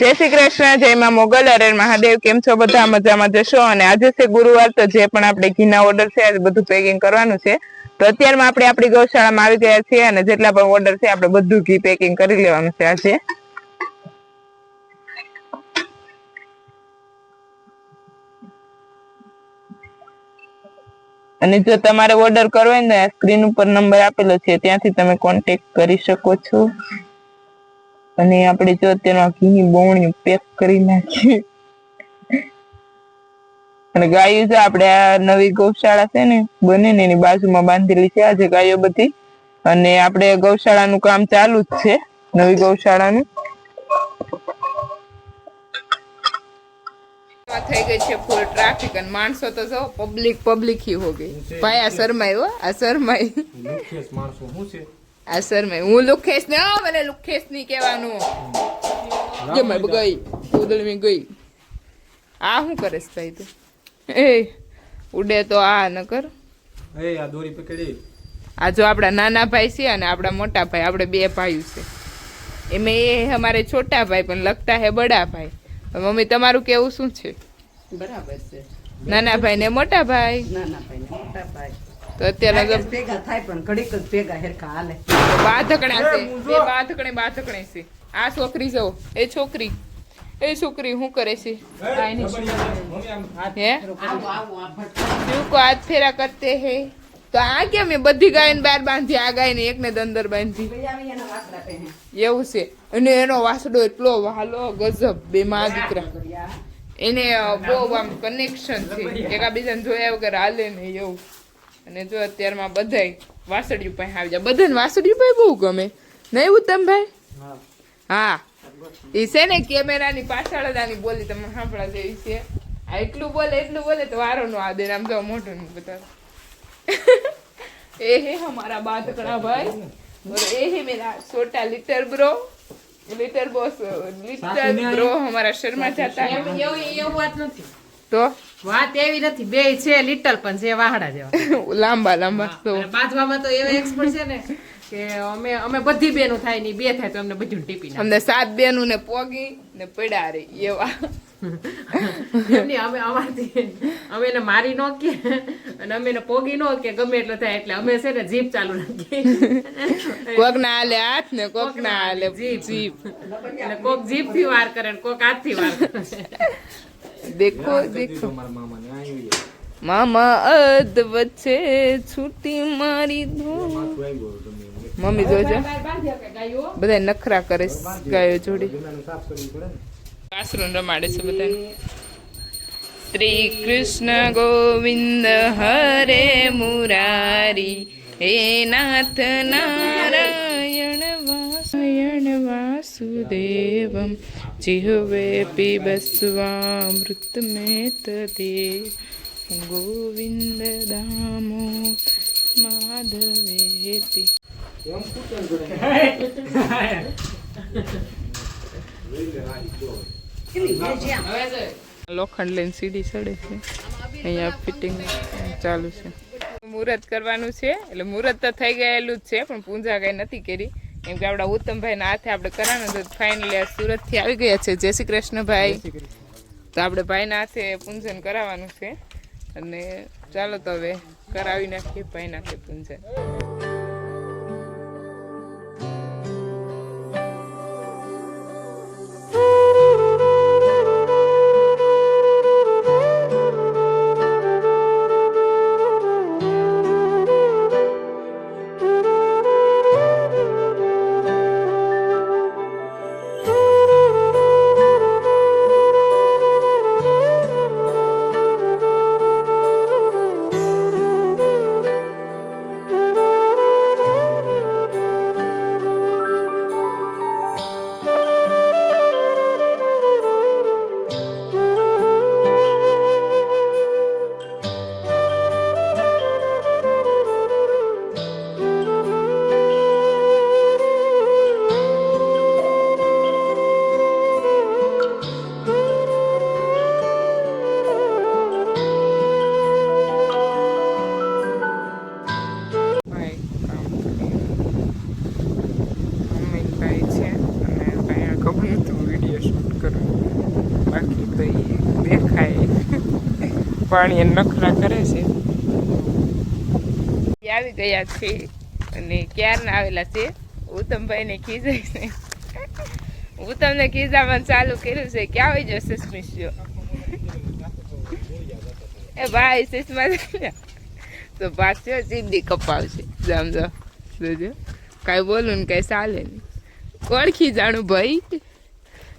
જય શ્રી કૃષ્ણ, જય માં મોગલ, અરે મહાદેવ. કેમ છો બધા? મજામાં જશો. અને આજે છે ગુરુવાર, તો જે પણ આપણે ઘીના ઓર્ડર છે આજે બધું પેકિંગ કરવાનું છે. તો અત્યારમાં આપણે આપણી ગૌશાળામાં આવી ગયા છીએ અને જેટલા પણ ઓર્ડર છે આપણે બધું ઘી પેકિંગ કરી લેવાનું છે આજે. અને જો તમારે ઓર્ડર કરવો હોય ને, સ્ક્રીન ઉપર નંબર આપેલો છે, ત્યાંથી તમે કોન્ટેક્ટ કરી શકો છો. અને આપણે જો અત્યારમાં ઘીની બોવણી પેક કરી નાખીએ. અને ગાયો જો આપણે આ નવી ગૌશાળા છે ને બને ને એની બાજુમાં બાંધેલી છે આજે ગાયો બધી. અને આપણે ગૌશાળાનું કામ ચાલુ જ છે, નવી ગૌશાળાનું. થઈ ગઈ છે ફૂલ ટ્રાફિક અને માણસો તો જો પબ્લિક હી હો ગઈ. ભાઈ આ શરમાઈ હો, આ શરમાઈ. માણસો શું છે આ શરમાઈ. હું લુખેશ ને મને લુખેશ ની કહેવાનું. જમાઈ ગઈ ઉદળમી ગઈ. આ શું કરે છે ભાઈ તું? એ ઉડે તો આ ન કર. એ આ દોરી પકડી. આ જો આપણા નાના ભાઈ છે અને આપણા મોટા ભાઈ, આપણે બે ભાઈઓ છે. એમાં એ અમારે છોટા ભાઈ પણ લગતા હે બડા ભાઈ. મમ્મી તમારું કેવું શું છે? બરાબર છે. નાના ભાઈ ને મોટા ભાઈ. નાના ભાઈ ને મોટા ભાઈ તો અત્યારે ભેગા થાય પણ ઘડીક જ ભેગા હેરખા હાલે. બાધકણા છે, બે બાધકણે છે. આ છોકરી જો, એ છોકરી શું કરે છે? હે કો હાથ ફેરા કરતે હે. તો આ કેમ એ બધી ગાયને બહાર બાંધી, આ ગાય ને એકને અંદર બાંધી એવું છે. અને એનો વાસડો એટલો વાલો ગજબ, બે માં દીકરા. એને બહુ આમ કનેક્શન છે, એકાબીજાને જોયા વગર હાલે ને એવું. અને જો અત્યારમાં બધાય વાસળિયું પાસે આવી જાય. બધાને વાસળિયું પાસે બહુ ગમે નહીં ઉત્તમભાઈ? હા, એ છે ને કેમેરાની પાછળ જ આની બોલી તમે સાંભળા જેવી છે. આ એટલું બોલે તો વારો નો આ દે. આમ તો મોઢું નહીં બતાવે. એ હે હમારા બાધકડા ભાઈ, એ હે મેરા छोटा लिटर ब्रो हमारा शर्मा जाता है. એવું વાત નથી. તો વાત એવી નથી, બે છે લિટલ પણ છે વાહડા જેવા. લાંબા તો બાજવામાં તો એવા એક્સપર્ટ છે ને કે અમે બધી બેનો થાય ને બે થાય તો અમને બધું ટીપી નાખે. અમને 7 બેનું ને પોગી ને પડ્યા રે એવા. એમની અમે અમારથી અમે એને મારી નો કે અને અમે એને પોગી નો કે ગમે એટલો થાય એટલે અમે છે ને જીભ ચાલુ રાખીએ. કોક ના હાલે હાથ ને કોક ના હાલે જીભ. એટલે કોક જીભ થી વાર કરે ને કોક હાથ થી વાર કરે. દેખો મામા અદ વચ્ચે છૂટી મારી ધો. મમ્મી જોજો બધા નખરા કરે ગાયો જોડી. વાસરું રમાડે છે બધા. શ્રી કૃષ્ણ ગોવિંદ હરે મુરારી, હે નાથ નારાયણ વાસુદેવમ જીહવે પીબસ્વામૃત મેં તદેવ ગોવિંદ દામો માધવેતિ. લોખંડ લઈને સીડી ચડે છે. અહીંયા ફિટિંગ ચાલુ છે. મુહૂર્ત કરવાનું છે એટલે મુહૂર્ત તો થઈ ગયેલું જ છે પણ પૂજા કઈ નથી કરી કેમ કે આપણા ઉત્તમભાઈ ના હાથે આપણે કરવાનું તો ફાઇનલી સુરત થી આવી ગયા છે. જય શ્રી કૃષ્ણ ભાઈ. તો આપણે ભાઈના હાથે પૂજન કરાવવાનું છે અને ચાલો તો હવે કરાવી નાખીએ ભાઈના હાથે પૂજન. ખબર નથી વિડીયો શૂટ કરું, બાકી તો એ દેખાય પાણી નખરા કરે છે. આવી ગયા છે અને ક્યારના આવેલા છે. ઉત્તમભાઈને ખીજાય છે. હું તમને ખીજાવાનું ચાલુ કર્યું છે. ક્યાં હોય જશે સ્મિશ્યો? એ ભાઈ સિસ્મા તો પાછો સીધી કપાવશે. સમજો જોજો, કાંઈ બોલું ને કાંઈ ચાલે નહીં. કોણ ખીજાણું ભાઈ?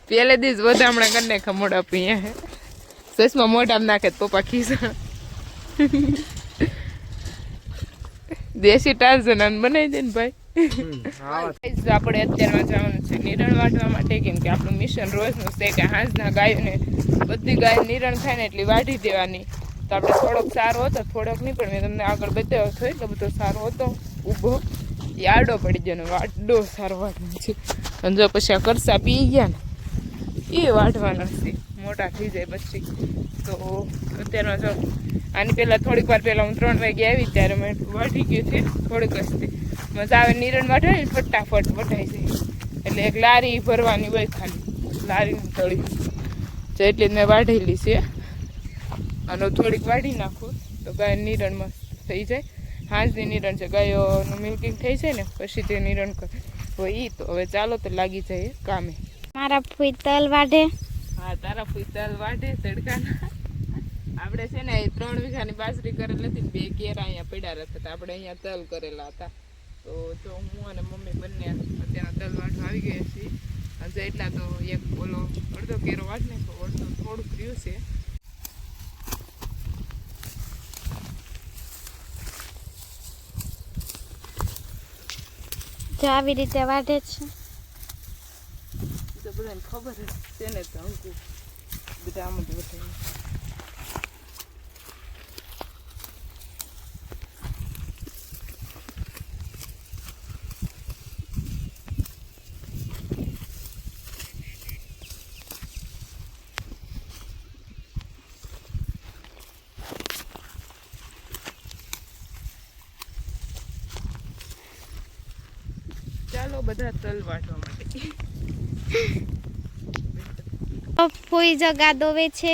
પેલે દિવસ વધામણા કરીને ખમોડા પીએ સસમાં મોઢામાં નાખે પપ્પા ખીજા. દેશી ટાર્ઝન બનાવી દે ને ભાઈ. આપણે અત્યારમાં જવાનું છે નિરણ વાઢવા માટે, કેમ કે આપણું મિશન રોજનું છે કે હાંજના ગાયોને બધી ગાય નિરણ થાય ને એટલી વાઢી દેવાની. તો આપણે થોડોક સારો હતો, થોડોક નહીં પણ મેં તમને આગળ બતાવ્યો હતો એટલો બધો સારો હતો ઊભો, એ આડો પડી ગયો ને વાડો સારો વાઢવાનો છે. અને જો પછી આ કરસા પી ગયા ને એ વાઢવાના છે, મોટા થઈ જાય પછી. તો અત્યારમાં જો આની પહેલાં થોડીક વાર પહેલાં હું 3 વાગે આવી ત્યારે મેં વાઢી ગયું છે થોડીક વસ્તી. મજા આવે નિરણ વાઢે ને ફટાફટ વઢાઈ જાય. એટલે એક લારી ભરવાની હોય ખાલી, લારીની તળી તો એટલે મેં વાઢેલી છે. અને થોડીક વાઢી નાખું તો ગાય નિરણમાં થઈ જાય. હાંજની નિરણ છે, ગાયોનું મિલ્કિંગ થઈ જાય ને પછી તે નિરણ હોય એ. તો હવે ચાલો તો લાગી જાય કામે. મારા ફૂઈ તલ વાઢે. હા, તારા ફૂઈ તલ વાઢે તડકાના. આપણે છે ને 3 વીઘાની બાજરી કરેલી હતી, 2 કેરા અહીંયા પડ્યા હતા. આપણે અહીંયા તલ કરેલા હતા. તો જો હું અને મમ્મી બંને અત્યારના તલ વાઢવા આવી ગયા છીએ. અને એટલા તો એક બોલો અડધો કેરો વાઢ નાખો, અડધો થોડુંક રહ્યું છે. જો આવી રીતે વાઢે છે. તો બધાને ખબર છે ને, તો અંકુ બધા આમ જ વધે. ચાલો બધા તલ વાટવા માટે. ફૂઈ જો ગાદોવે છે.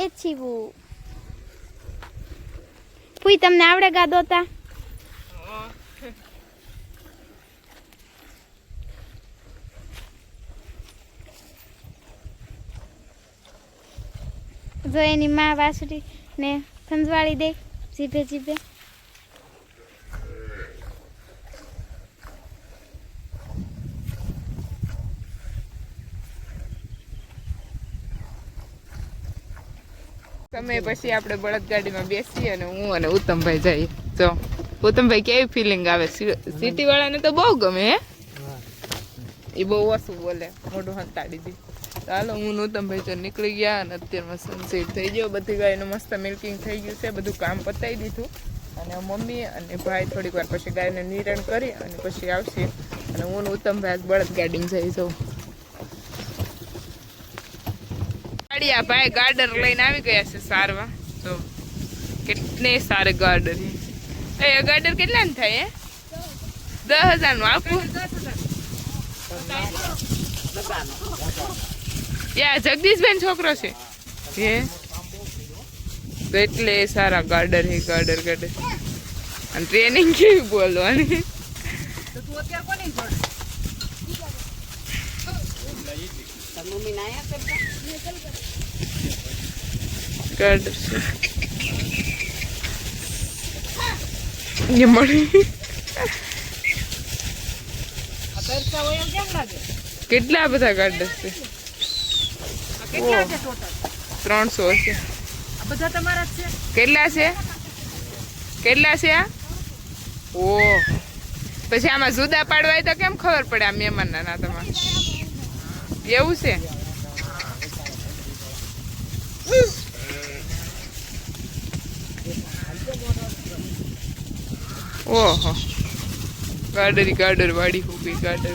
એ છીવું ફૂઈ તમને આવડે ગાદોતા? જો એની માં વાસળી ને ખંજવાળી દે જીભે જીભે. તમે પછી આપણે બળદગાડીમાં બેસીએ અને હું અને ઉત્તમભાઈ જઈએ. જો ઉત્તમભાઈ કેવી ફિલિંગ આવે? સિટી વાળાને તો બહુ ગમે હે, એ બહુ ઓછું બોલે, મોઢું હંતાડી દી. ચાલો હું ઉત્તમભાઈ તો નીકળી ગયા અને અત્યારમાં સનસેટ થઈ ગયો. બધી ગાયનું મસ્ત મિલ્કિંગ થઈ ગયું છે, બધું કામ પતાવી દીધું. અને મમ્મી અને ભાઈ થોડીક વાર પછી ગાયને નિરણ કરી અને પછી આવશે. અને હું ઉત્તમભાઈ બળદગાડીમાં જઈ જાઉં. ભાઈ ગાર્ડર લઈને આવી ગયા છે સારવા. તો કેટલે સારે ગાર્ડર. એ ગાર્ડર કેટલા ને થાય? 10,000 નું આપવું. યા જગદીશભાઈ છોકરો છે હે, તો એટલે સારા ગાર્ડર હે. ગાર્ડર અને ટ્રેનિંગ કેવી બોલવાની. ગાર્ડર છે મળી. કેટલા બધા ગાર્ડર છે? 300 છે. બધા તમારા છે. કેટલા છે? કેટલા છે આ? ઓ પછી આમાં જુદા પાડવા તો કેમ ખબર પડે આ મહેમાનના ના તમારે? એવું છે? ઓહો, ગાર્ડર વાડી ઉભી. ગાર્ડર